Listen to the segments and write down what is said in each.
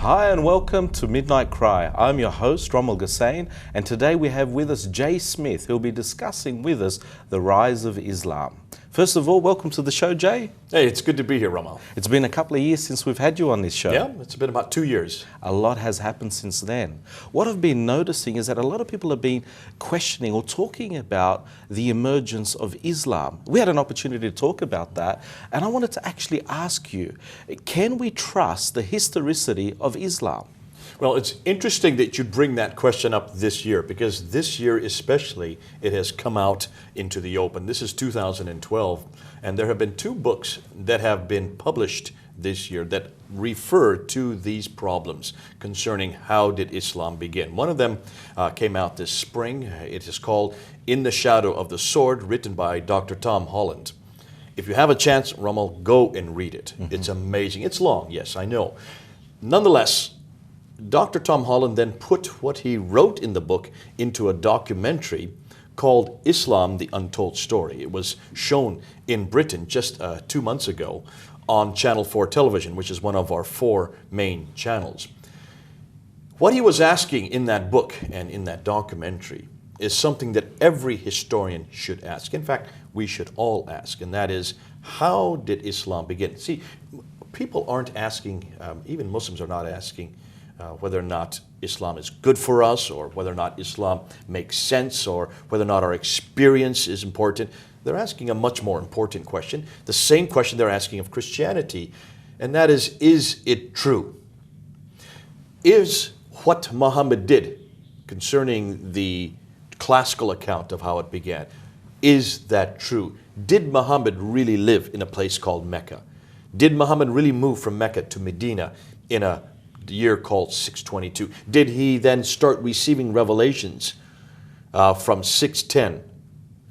Hi and welcome to Midnight Cry. I'm your host, Rommel Gassain, and today we have with us Jay Smith, who'll be discussing with us the rise of Islam. First of all, welcome to the show, Jay. Hey, it's good to be here, Rommel. It's been a couple of years since we've had you on this show. Yeah, it's been about 2 years. A lot has happened since then. What I've been noticing is that a lot of people have been questioning or talking about the emergence of Islam. We had an opportunity to talk about that, and I wanted to actually ask you, can we trust the historicity of Islam? Well, it's interesting that you bring that question up this year, because this year especially, it has come out into the open. This is 2012, and there have been 2 books that have been published this year that refer to these problems concerning how did Islam begin. One of them came out this spring. It is called In the Shadow of the Sword, written by Dr. Tom Holland. If you have a chance, Rommel, go and read it. It's amazing. It's long, yes, I know. Nonetheless, Dr. Tom Holland then put what he wrote in the book into a documentary called Islam, the Untold Story. It was shown in Britain just 2 months ago on Channel 4 television, which is one of our 4 main channels. What he was asking in that book and in that documentary is something that every historian should ask. In fact, we should all ask, and that is, how did Islam begin? See, people aren't asking, even Muslims are not asking, whether or not Islam is good for us, or whether or not Islam makes sense, or whether or not our experience is important. They're asking a much more important question, the same question they're asking of Christianity, and that is it true? Is what Muhammad did concerning the classical account of how it began, is that true? Did Muhammad really live in a place called Mecca? Did Muhammad really move from Mecca to Medina in a year called 622? Did he then start receiving revelations from 610,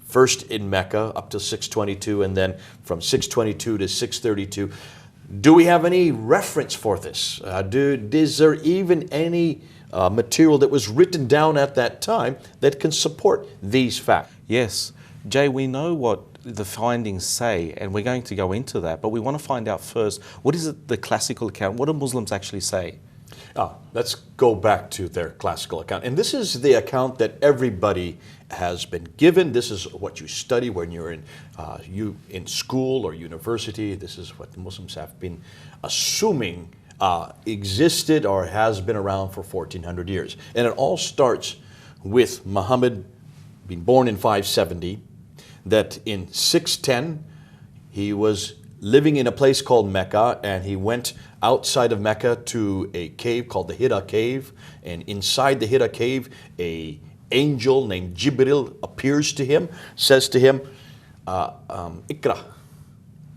first in Mecca up to 622, and then from 622 to 632? Do we have any reference for this? Is there even any material that was written down at that time that can support these facts? Yes. Jay, we know what the findings say, and we're going to go into that, but we want to find out first, what is it, the classical account? What do Muslims actually say? Let's go back to their classical account. And this is the account that everybody has been given. This is what you study when you're in school or university. This is what the Muslims have been assuming existed or has been around for 1400 years. And it all starts with Muhammad being born in 570, that in 610 he was living in a place called Mecca, and he went outside of Mecca to a cave called the Hira Cave, and inside the Hira Cave an angel named Jibril appears to him, says to him, Ikra,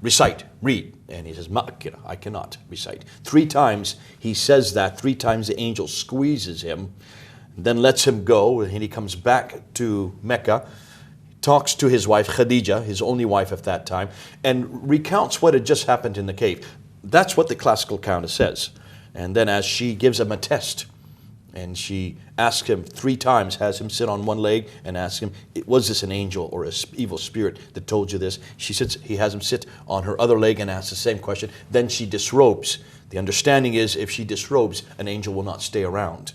recite, read. And he says, Ma'akira, I cannot recite. 3 times he says that, 3 times the angel squeezes him, then lets him go, and he comes back to Mecca, talks to his wife Khadija, his only wife at that time, and recounts what had just happened in the cave. That's what the classical account says. And then as she gives him a test, and she asks him 3 times, has him sit on one leg and asks him, was this an angel or an evil spirit that told you this? He has him sit on her other leg and asks the same question. Then she disrobes. The understanding is if she disrobes, an angel will not stay around.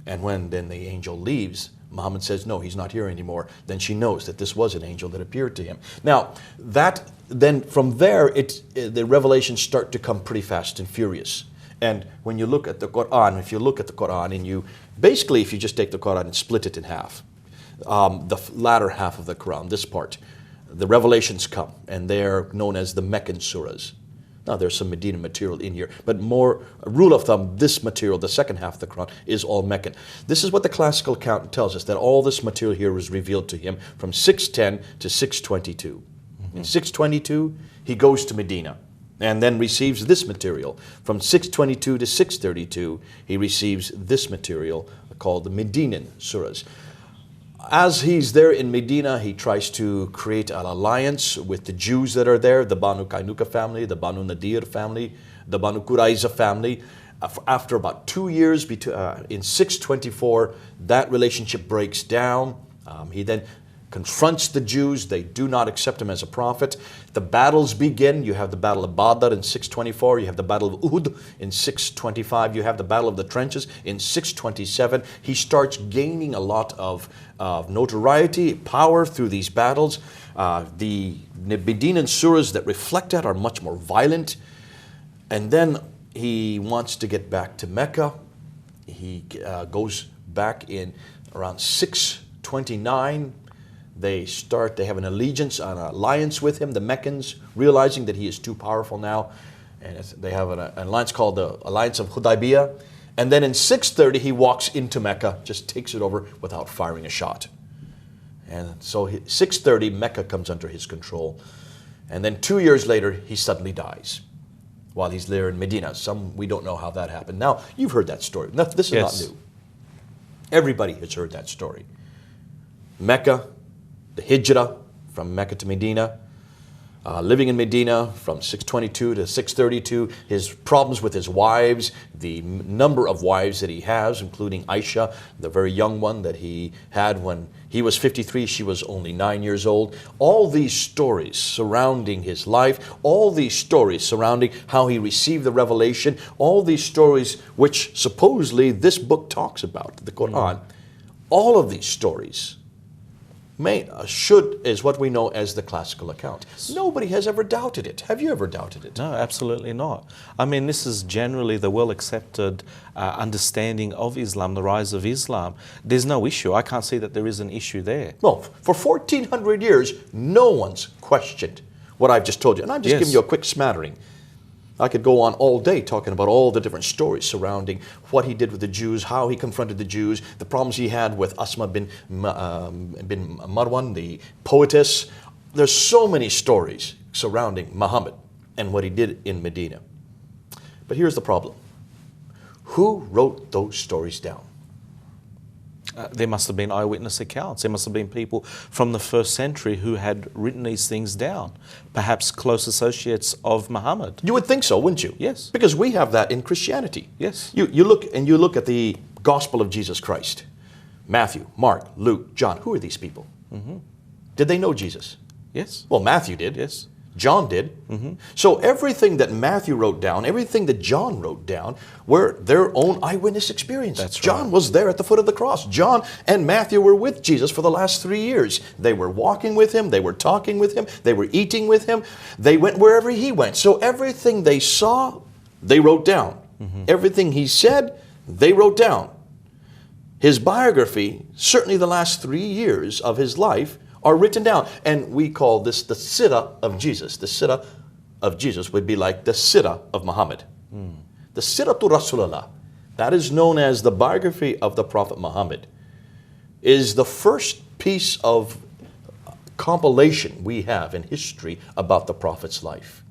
And when then the angel leaves, Muhammad says, no, he's not here anymore. Then she knows that this was an angel that appeared to him. Now, then from there, the revelations start to come pretty fast and furious. And when you look at the Quran, if you look at the Quran, and if you just take the Quran and split it in half, the latter half of the Quran, this part, the revelations come, and they're known as the Meccan surahs. Now, there's some Medina material in here, but more rule of thumb, this material, the second half of the Quran, is all Meccan. This is what the classical account tells us, that all this material here was revealed to him from 610 to 622. In 622, he goes to Medina and then receives this material. From 622 to 632, he receives this material called the Medinan surahs. As he's there in Medina, he tries to create an alliance with the Jews that are there, the Banu Kainuka family, the Banu Nadir family, the Banu Qurayza family. After about 2 years, in 624, that relationship breaks down. He then confronts the Jews. They do not accept him as a prophet. The battles begin. You have the Battle of Badr in 624. You have the Battle of Uhud in 625. You have the Battle of the Trenches in 627. He starts gaining a lot of notoriety, power through these battles. The Medinan surahs that reflect that are much more violent. And then he wants to get back to Mecca. He goes back in around 629. They have an alliance with him, the Meccans, realizing that he is too powerful now. And they have an alliance called the Alliance of Hudaybiyah. And then in 630, he walks into Mecca, just takes it over without firing a shot. And so 630, Mecca comes under his control. And then 2 years later, he suddenly dies while he's there in Medina. We don't know how that happened. Now, you've heard that story. This is not new. Everybody has heard that story. Mecca, the Hijrah from Mecca to Medina, living in Medina from 622 to 632, his problems with his wives, the number of wives that he has, including Aisha, the very young one that he had when he was 53, she was only 9 years old. All these stories surrounding his life, all these stories surrounding how he received the revelation, all these stories which supposedly this book talks about, the Quran, all of these stories is what we know as the classical account. Nobody has ever doubted it. Have you ever doubted it? No, absolutely not. I mean, this is generally the well-accepted understanding of Islam, the rise of Islam. There's no issue. I can't see that there is an issue there. Well, for 1,400 years, no one's questioned what I've just told you. And I'm just giving you a quick smattering. I could go on all day talking about all the different stories surrounding what he did with the Jews, how he confronted the Jews, the problems he had with Asma bin Marwan, the poetess. There's so many stories surrounding Muhammad and what he did in Medina. But here's the problem. Who wrote those stories down? There must have been eyewitness accounts. There must have been people from the first century who had written these things down, perhaps close associates of Muhammad. You would think so, wouldn't you? Yes. Because we have that in Christianity. Yes. You look at the Gospel of Jesus Christ. Matthew, Mark, Luke, John. Who are these people? Mm-hmm. Did they know Jesus? Yes. Well, Matthew did. Yes. John did. Mm-hmm. So everything that Matthew wrote down, everything that John wrote down, were their own eyewitness experience. That's right. John was there at the foot of the cross. John and Matthew were with Jesus for the last 3 years. They were walking with him. They were talking with him. They were eating with him. They went wherever he went. So everything they saw, they wrote down. Mm-hmm. Everything he said, they wrote down. His biography, certainly the last 3 years of his life, are written down. And we call this the Sirah of Jesus. The Sirah of Jesus would be like the Sirah of Muhammad. The Sirah to Rasulullah, that is known as the biography of the Prophet Muhammad, is the first piece of compilation we have in history about the Prophet's life,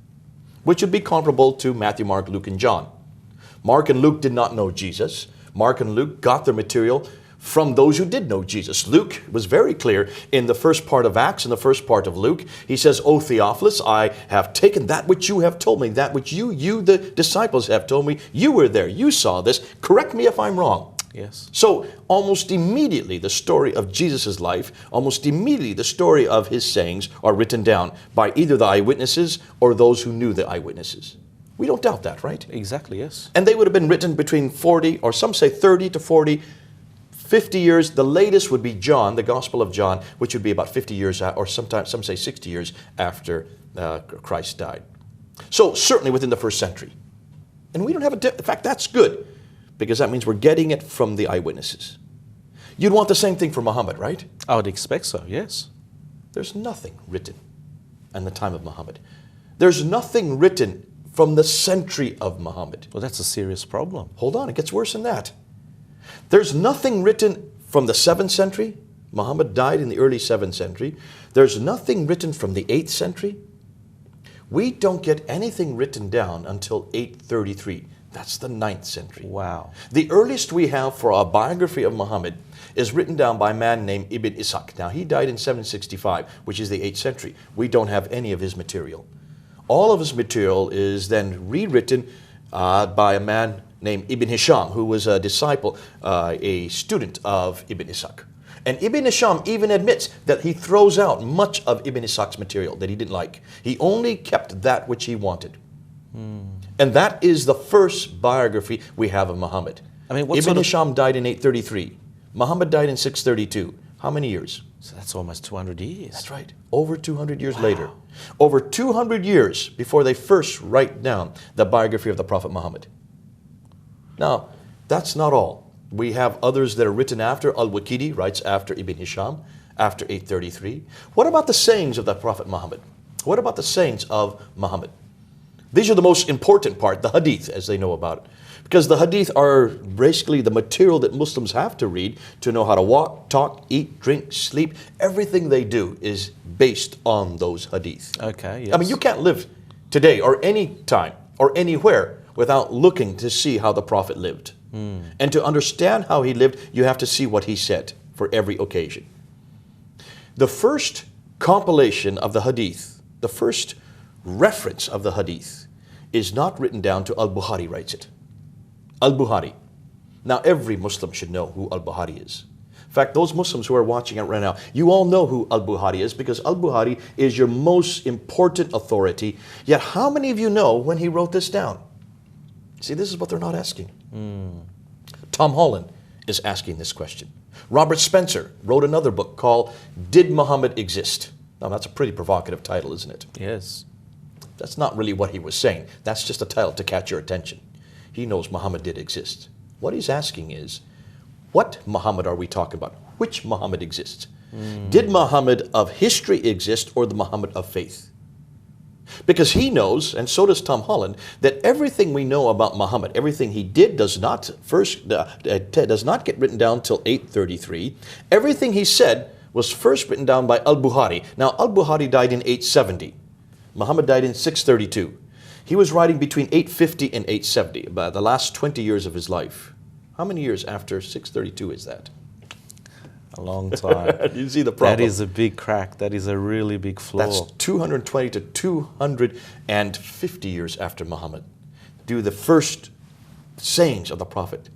which would be comparable to Matthew, Mark, Luke, and John. Mark and Luke did not know Jesus. Mark and Luke got their material from those who did know Jesus. Luke was very clear in the first part of Acts, in the first part of Luke. He says, "O Theophilus, I have taken that which you have told me, that which you the disciples have told me. You were there, you saw this. Correct me if I'm wrong." Yes. So almost immediately the story of Jesus' life, almost immediately the story of his sayings are written down by either the eyewitnesses or those who knew the eyewitnesses. We don't doubt that, right? Exactly, yes. And they would have been written between 40, or some say 30 to 40, 50 years. The latest would be John, the Gospel of John, which would be about 50 years, or sometimes some say 60 years after Christ died. So certainly within the first century. And we don't have in fact, that's good, because that means we're getting it from the eyewitnesses. You'd want the same thing for Muhammad, right? I would expect so, yes. There's nothing written in the time of Muhammad. There's nothing written from the century of Muhammad. Well, that's a serious problem. Hold on, it gets worse than that. There's nothing written from the 7th century. Muhammad died in the early 7th century. There's nothing written from the 8th century. We don't get anything written down until 833. That's the 9th century. Wow. The earliest we have for a biography of Muhammad is written down by a man named Ibn Ishaq. Now, he died in 765, which is the 8th century. We don't have any of his material. All of his material is then rewritten by a man named Ibn Hisham, who was a disciple, a student of Ibn Ishaq. And Ibn Hisham even admits that he throws out much of Ibn Ishaq's material that he didn't like. He only kept that which he wanted. And that is the first biography we have of Muhammad. I mean, what Ibn sort of- Hisham died in 833. Muhammad died in 632. How many years? So that's almost 200 years. That's right. Over 200 years later. Over 200 years before they first write down the biography of the Prophet Muhammad. Now, that's not all. We have others that are written after. Al-Waqidi writes after Ibn Hisham, after 833. What about the sayings of the Prophet Muhammad? What about the sayings of Muhammad? These are the most important part, the Hadith, as they know about it. Because the Hadith are basically the material that Muslims have to read to know how to walk, talk, eat, drink, sleep. Everything they do is based on those Hadith. Okay, yes. I mean, you can't live today or any time or anywhere without looking to see how the Prophet lived. And to understand how he lived, you have to see what he said for every occasion. The first compilation of the Hadith, the first reference of the Hadith, is not written down to Al-Bukhari writes it. Al-Bukhari. Now every Muslim should know who Al-Bukhari is. In fact, those Muslims who are watching it right now, you all know who Al-Bukhari is because Al-Bukhari is your most important authority. Yet how many of you know when he wrote this down? See, this is what they're not asking. Tom Holland is asking this question. Robert Spencer wrote another book called Did Muhammad Exist? Now that's a pretty provocative title, isn't it? Yes. That's not really what he was saying. That's just a title to catch your attention. He knows Muhammad did exist. What he's asking is, what Muhammad are we talking about? Which Muhammad exists? Did Muhammad of history exist or the Muhammad of faith? Because he knows, and so does Tom Holland, that everything we know about Muhammad, everything he did does not get written down till 833. Everything he said was first written down by Al-Bukhari. Now, Al-Bukhari died in 870. Muhammad died in 632. He was writing between 850 and 870, about the last 20 years of his life. How many years after 632 is that? A long time. You see the problem? That is a big crack. That is a really big flaw. That's 220 to 250 years after Muhammad. Do the first sayings of the Prophet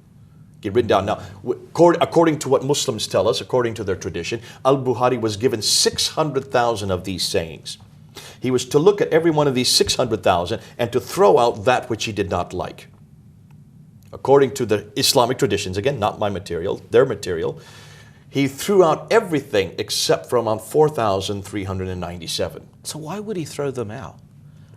get written down. Now, according to what Muslims tell us, according to their tradition, Al-Bukhari was given 600,000 of these sayings. He was to look at every one of these 600,000 and to throw out that which he did not like. According to the Islamic traditions, again, not my material, their material, he threw out everything except for around 4,397. So why would he throw them out?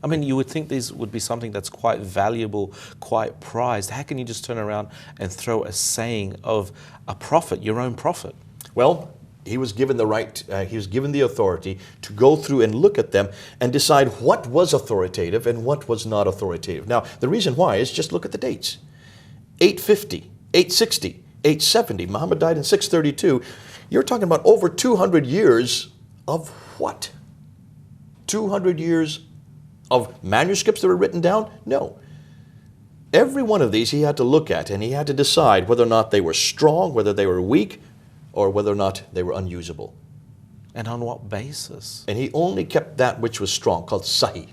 I mean, you would think these would be something that's quite valuable, quite prized. How can you just turn around and throw a saying of a prophet, your own prophet? Well, he was given the right, he was given the authority to go through and look at them and decide what was authoritative and what was not authoritative. Now, the reason why is just look at the dates. 850, 860, 870. Muhammad died in 632. You're talking about over 200 years of what? 200 years of manuscripts that were written down? No. Every one of these he had to look at and he had to decide whether or not they were strong, whether they were weak, or whether or not they were unusable. And on what basis? And he only kept that which was strong, called Sahih.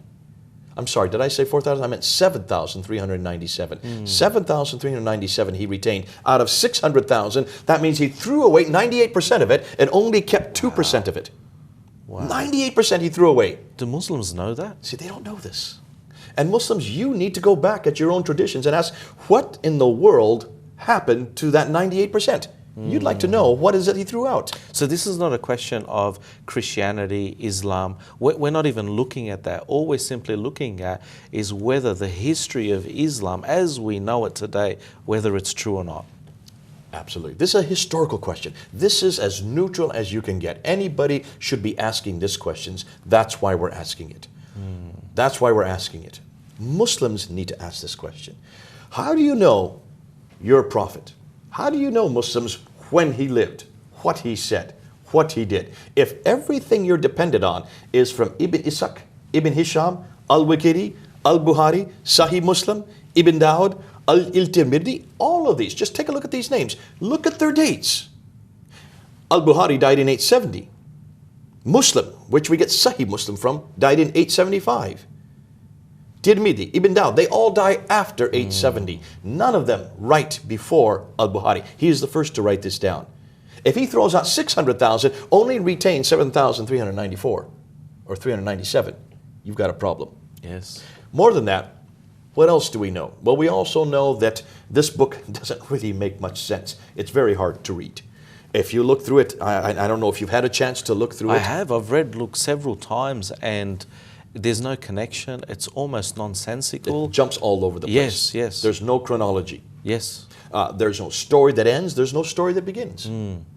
I'm sorry, did I say 4,000? I meant 7,397. 7,397 he retained out of 600,000. That means he threw away 98% of it and only kept 2% of it. Wow. 98% he threw away. Do Muslims know that? See, they don't know this. And Muslims, you need to go back at your own traditions and ask, what in the world happened to that 98%? You'd like to know, what is it he threw out? So this is not a question of Christianity, Islam. We're not even looking at that. All we're simply looking at is whether the history of Islam, as we know it today, whether it's true or not. Absolutely. This is a historical question. This is as neutral as you can get. Anybody should be asking these questions. That's why we're asking it. That's why we're asking it. Muslims need to ask this question. How do you know you're a prophet? How do you know, Muslims, when he lived, what he said, what he did? If everything you're dependent on is from Ibn Ishaq, Ibn Hisham, Al-Waqidi, Al-Bukhari, Sahih Muslim, Ibn Dawud, Al-Tirmidhi, all of these, just take a look at these names. Look at their dates. Al-Bukhari died in 870. Muslim, which we get Sahih Muslim from, died in 875. Tirmidhi, Ibn Dawud, they all die after 870. None of them right before Al-Bukhari. He is the first to write this down. If he throws out 600,000, only retain 7,394 or 397, you've got a problem. Yes. More than that, what else do we know? Well, we also know that this book doesn't really make much sense. It's very hard to read. If you look through it, I don't know if you've had a chance to look through it. I have. I've looked several times, and there's no connection. It's almost nonsensical. It jumps all over the place. Yes, yes. There's no chronology. Yes. There's no story that ends. There's no story that begins.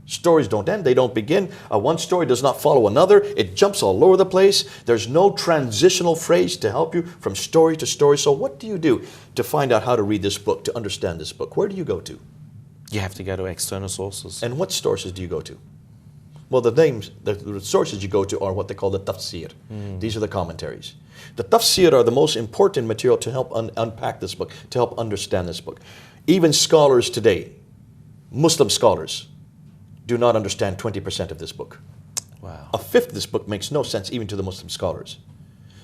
Stories don't end. They don't begin. One story does not follow another. It jumps all over the place. There's no transitional phrase to help you from story to story. So what do you do to find out how to read this book, to understand this book? Where do you go to? You have to go to external sources. And what sources do you go to? Well, the sources you go to are what they call the tafsir. These are the commentaries. The tafsir are the most important material to help unpack this book, to help understand this book. Even scholars today, Muslim scholars, do not understand 20% of this book. Wow. A fifth of this book makes no sense even to the Muslim scholars.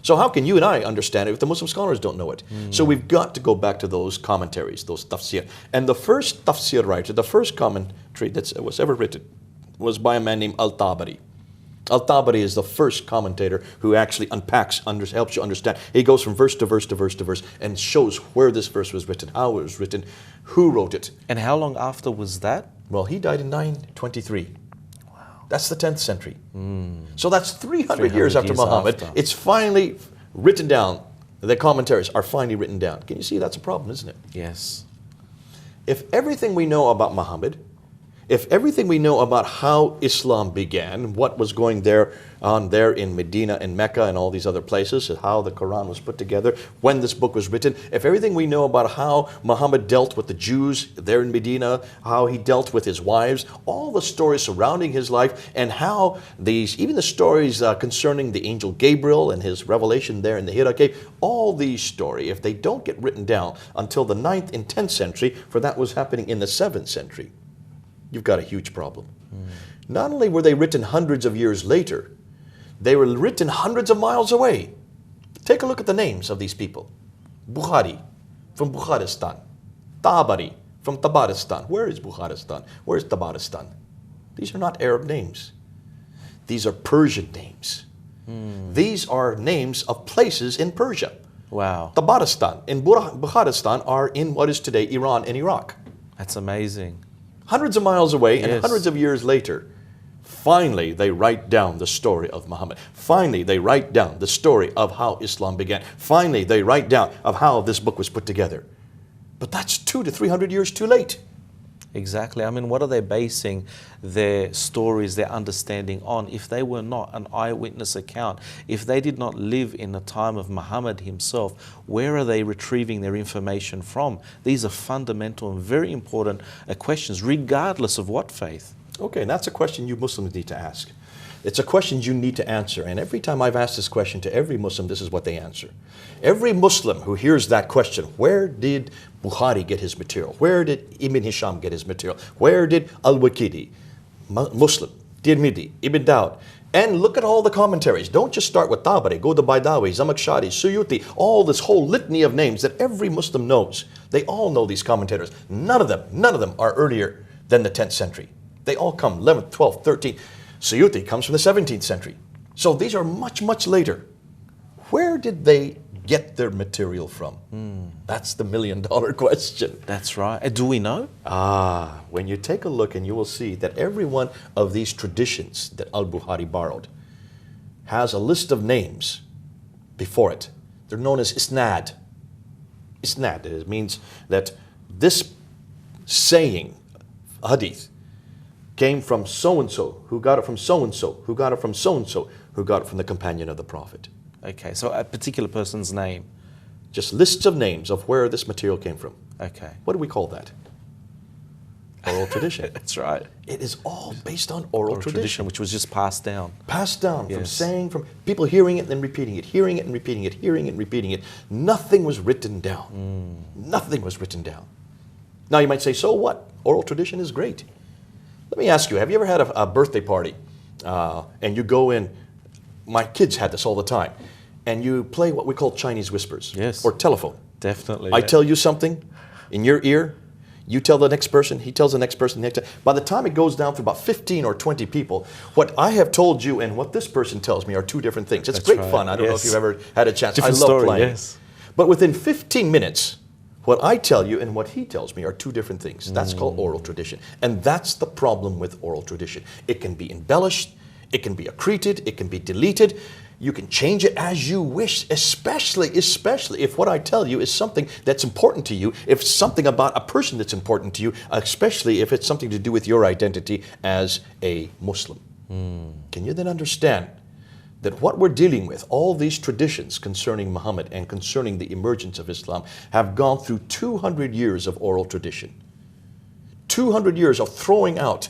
So how can you and I understand it if the Muslim scholars don't know it? So we've got to go back to those commentaries, those tafsir. And the first tafsir writer, the first commentary that was ever written, was by a man named Al-Tabari. Al-Tabari is the first commentator who actually unpacks, helps you understand. He goes from verse to verse to verse to verse and shows where this verse was written, how it was written, who wrote it. And how long after was that? Well, he died in 923. Wow. That's the 10th century. So that's 300 years after Muhammad. It's finally written down. The commentaries are finally written down. Can you see that's a problem, isn't it? Yes. If everything we know about Muhammad, if everything we know about how Islam began, what was going on there in Medina and Mecca and all these other places, how the Quran was put together, when this book was written, if everything we know about how Muhammad dealt with the Jews there in Medina, how he dealt with his wives, all the stories surrounding his life, and how even the stories concerning the angel Gabriel and his revelation there in the Hira cave, all these stories, if they don't get written down until the 9th and 10th century, for that was happening in the 7th century, you've got a huge problem. Not only were they written hundreds of years later, they were written hundreds of miles away. Take a look at the names of these people. Bukhari, from Bukharistan. Tabari, from Tabaristan. Where is Bukharistan? Where is Tabaristan? These are not Arab names. These are Persian names. These are names of places in Persia. Wow. Tabaristan and Bukharistan are in what is today Iran and Iraq. That's amazing. Hundreds of miles away, and Yes. hundreds of years later, finally they write down the story of Muhammad. Finally they write down the story of how Islam began. Finally they write down of how this book was put together. But that's 200 to 300 years too late. Exactly. I mean, what are they basing their stories, their understanding on if they were not an eyewitness account? If they did not live in the time of Muhammad himself, where are they retrieving their information from? These are fundamental and very important questions, regardless of what faith. Okay, and that's a question you Muslims need to ask. It's a question you need to answer. And every time I've asked this question to every Muslim, this is what they answer. Every Muslim who hears that question, where did Bukhari get his material? Where did Ibn Hisham get his material? Where did Al-Waqidi, Muslim, Tirmidhi, Ibn Dawud? And look at all the commentaries. Don't just start with Tabari. Go to Baidawi, Zamakhshari, Suyuti, all this whole litany of names that every Muslim knows. They all know these commentators. None of them are earlier than the 10th century. They all come 11th, 12th, 13th. Suyuti comes from the 17th century. So these are much, much later. Where did they get their material from? That's the million-dollar question. That's right. Do we know? When you take a look, and you will see that every one of these traditions that Al-Bukhari borrowed has a list of names before it. They're known as isnad. Isnad, it means that this saying, hadith, came from so-and-so, who got it from so-and-so, who got it from so-and-so, who got it from the companion of the Prophet. Okay, so a particular person's name. Just lists of names of where this material came from. Okay. What do we call that? Oral tradition. That's right. It is all based on oral tradition. Which was just passed down. Passed down from Yes. saying, from people hearing it and then repeating it, hearing it and repeating it, hearing it and repeating it. Nothing was written down. Nothing was written down. Now you might say, so what? Oral tradition is great. Let me ask you, have you ever had a birthday party and you go in, my kids had this all the time, and you play what we call Chinese whispers. Yes. Or telephone. Definitely. I tell you something in your ear, You tell the next person, he tells the next person, next. By the time it goes down to about 15 or 20 people, what I have told you and what this person tells me are two different things. It's great fun. I don't know if you've ever had a chance. Different I love story, playing. yes. But within 15 minutes, what I tell you and what he tells me are two different things. That's called oral tradition. And that's the problem with oral tradition. It can be embellished, it can be accreted, it can be deleted. You can change it as you wish, especially if what I tell you is something that's important to you, if it's something about a person that's important to you, especially if it's something to do with your identity as a Muslim. Can you then understand that what we're dealing with, all these traditions concerning Muhammad and concerning the emergence of Islam, have gone through 200 years of oral tradition. 200 years of throwing out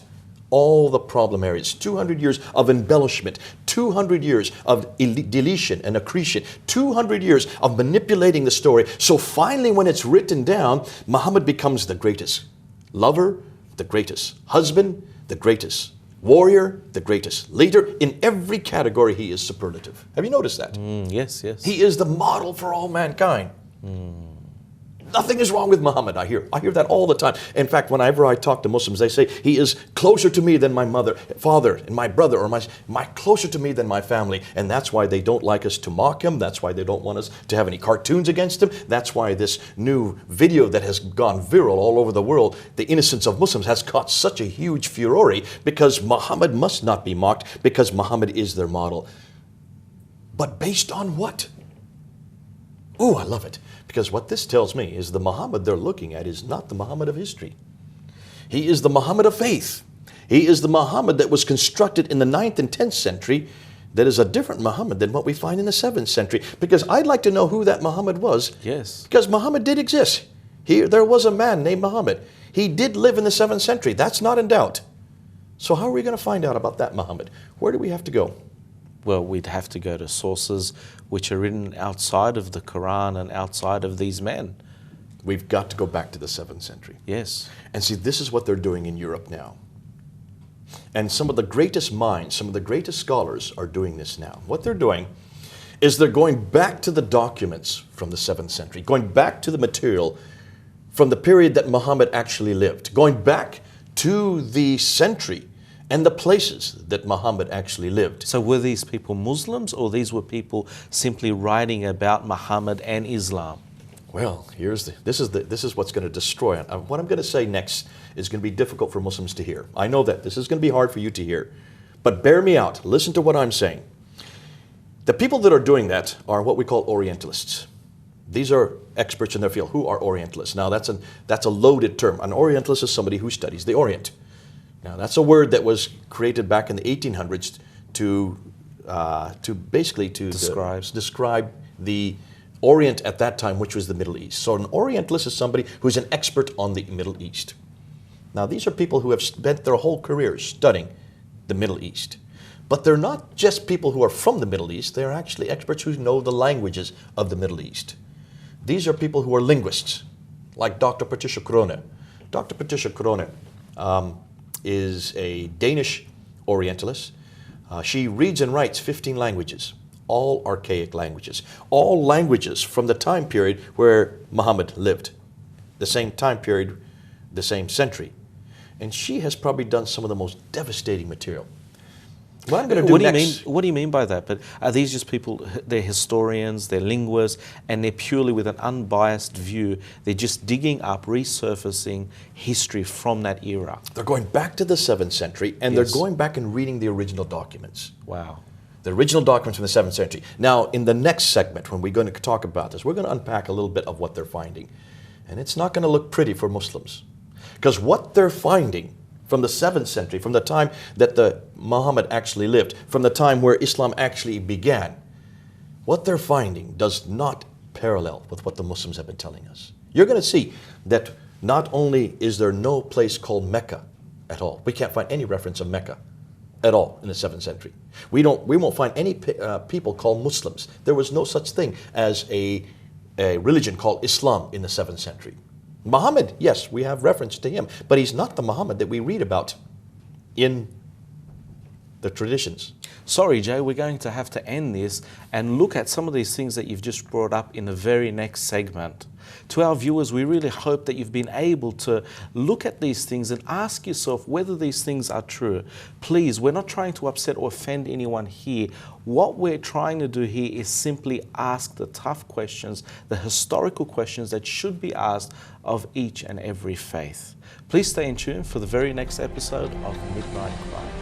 all the problem areas, 200 years of embellishment, 200 years of deletion and accretion, 200 years of manipulating the story. So finally, when it's written down, Muhammad becomes the greatest lover, the greatest husband, the greatest warrior, the greatest leader. In every category, he is superlative. Have you noticed that? Yes, yes. He is the model for all mankind. Nothing is wrong with Muhammad, I hear that all the time. In fact, whenever I talk to Muslims, they say, he is closer to me than my father, and my brother, or my closer to me than my family. And that's why they don't like us to mock him. That's why they don't want us to have any cartoons against him. That's why this new video that has gone viral all over the world, The Innocence of Muslims, has caught such a huge furore, because Muhammad must not be mocked, because Muhammad is their model. But based on what? Ooh, I love it. Because what this tells me is the Muhammad they're looking at is not the Muhammad of history. He is the Muhammad of faith. He is the Muhammad that was constructed in the 9th and 10th century, that is a different Muhammad than what we find in the 7th century. Because I'd like to know who that Muhammad was. Yes. Because Muhammad did exist. There was a man named Muhammad. He did live in the 7th century. That's not in doubt. So how are we going to find out about that Muhammad? Where do we have to go? Well, we'd have to go to sources which are written outside of the Quran and outside of these men. We've got to go back to the 7th century. Yes. And see, this is what they're doing in Europe now. And some of the greatest minds, some of the greatest scholars are doing this now. What they're doing is they're going back to the documents from the 7th century, going back to the material from the period that Muhammad actually lived, going back to the century and the places that Muhammad actually lived. So were these people Muslims, or these were people simply writing about Muhammad and Islam? Well, this is what's going to destroy it. What I'm going to say next is going to be difficult for Muslims to hear. I know that. This is going to be hard for you to hear. But bear me out. Listen to what I'm saying. The people that are doing that are what we call Orientalists. These are experts in their field. Who are Orientalists? Now, that's a loaded term. An Orientalist is somebody who studies the Orient. Now, that's a word that was created back in the 1800s to basically describe the Orient at that time, which was the Middle East. So an Orientalist is somebody who's an expert on the Middle East. Now, these are people who have spent their whole careers studying the Middle East. But they're not just people who are from the Middle East. They're actually experts who know the languages of the Middle East. These are people who are linguists, like Dr. Patricia Krone. Dr. Patricia Krone is a Danish Orientalist. She reads and writes 15 languages, all archaic languages, all languages from the time period where Muhammad lived, the same time period, the same century. And she has probably done some of the most devastating material. What I'm going to do next... What do you mean by that? But are these just people, they're historians, they're linguists, and they're purely with an unbiased view, they're just digging up, resurfacing history from that era? They're going back to the 7th century, and they're going back and reading the original documents. Wow. The original documents from the 7th century. Now, in the next segment, when we're going to talk about this, we're going to unpack a little bit of what they're finding. And it's not going to look pretty for Muslims. Because what they're finding from the 7th century, from the time that Muhammad actually lived, from the time where Islam actually began, what they're finding does not parallel with what the Muslims have been telling us. You're going to see that not only is there no place called Mecca at all, we can't find any reference of Mecca at all in the 7th century. We won't find any people called Muslims. There was no such thing as a religion called Islam in the 7th century. Muhammad, yes, we have reference to him, but he's not the Muhammad that we read about in the traditions. Sorry, Jay, we're going to have to end this and look at some of these things that you've just brought up in the very next segment. To our viewers, we really hope that you've been able to look at these things and ask yourself whether these things are true. Please, we're not trying to upset or offend anyone here. What we're trying to do here is simply ask the tough questions, the historical questions that should be asked of each and every faith. Please stay in tune for the very next episode of Midnight Cry.